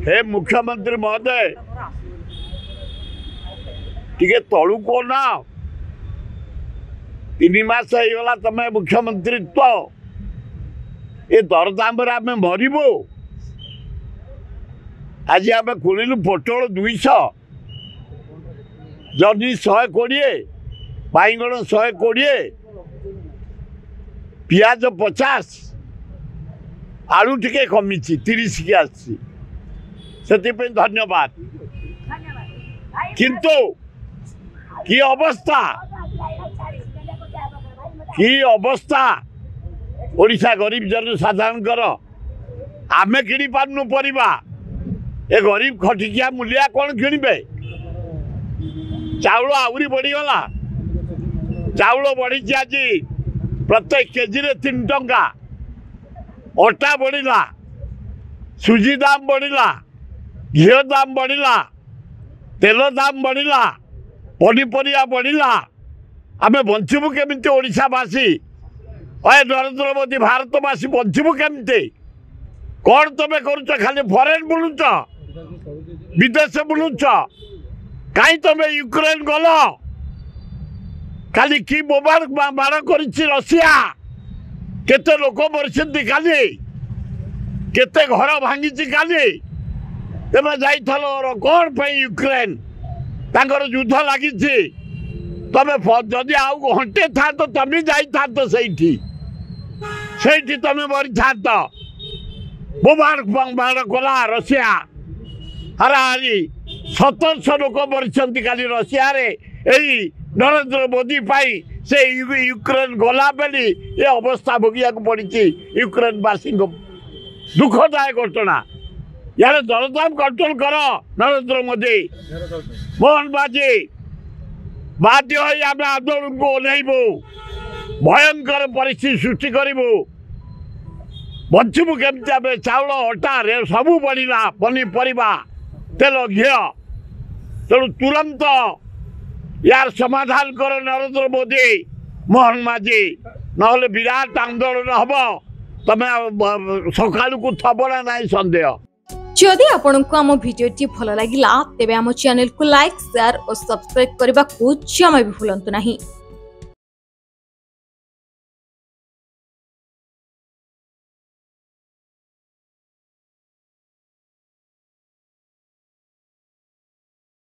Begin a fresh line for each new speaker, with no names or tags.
हे मुख्यमंत्री महोदय टिके तलू को ना 3 मास होगा तुम मुख्यमंत्रीत्व ये दरदाम आम मरबू आज आम खोलु पोटल 200 जनी 120 बैगण 120 पियाज 50 आलू टिके कमी 30 की आसी धन्यवाद किंतु की अवस्था ओडिशा गरीब जन साधारण आमे किणी पारनु परिबा ए गरीब खटिकिया मूलिया कौन किणबे चाउल आउरी बढ़ीगला चाउल बढ़ी आज प्रत्येक केजी रे 3 टंका अटा बढ़ला सुजी दाम बढ़ला घी दाम बढ़ला तेल दाम बढ़ला पनीपरिया बढ़ला आमे बंचबू केमिति ओडिशावासी अरे नरेंद्र मोदी भारतवासी बंचबू केमिति कौन तुम करुच खाली फरेन बुलुच विदेश बुलुच कहीं तुम यूक्रेन गल खाली कि बोमार मार कर रशिया केते लोक मरछन्ति काली केते घर भांगी काली तुम जाइथल कौन पे यूक्रेन तांकर युद्ध लगी तुम जदि आउ घंटे था तो तुम जाइथा तो सही तुम मरी था बोमार मार कला रशिया हाराहारी 1700 लोक मरी काली रशिया रे यही नरेंद्र मोदी पाई से यूक्रेन गला बेली ये अवस्था भोगिया पड़ी यूक्रेन वासी दुखदायक घटना यार दरदाम कंट्रोल कर नरेंद्र मोदी मोहन बाजी बाध्य आम आंदोलन को ओह्लैबू भयंकर परिस्थिति सृष्टि करूँ बंचबू केमती आम चाउल अटा रे सबू बढ़ला पनीपरिया तेल घी तेणु तुरंत यार समाधान कर नरेंद्र मोदी मोहन माझी ना विराट आंदोलन हम तुम सका को थब ना ना सन्देह
जदि आपंक आम भिडी भल लगा तेब आम चैनल को लाइक शेयर और सब्सक्राइब करने को जमा भी भूलु नहीं।